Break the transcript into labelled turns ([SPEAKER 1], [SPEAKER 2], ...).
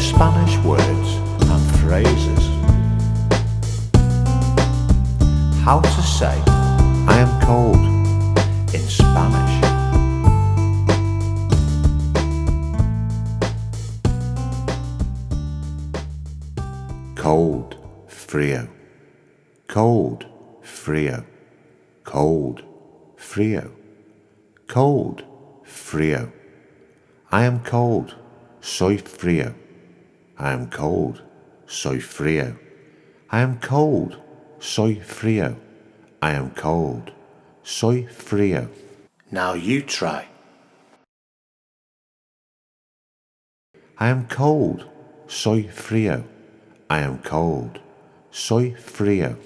[SPEAKER 1] Spanish words and phrases. How to say I am cold in Spanish. Cold, frío. Cold, frío. Cold, frío. Cold, frío. I am cold, soy frío. I am cold, soy frío. I am cold, soy frío. I am cold, soy frío. Now you try. I am cold, soy frío. I am cold, soy frío.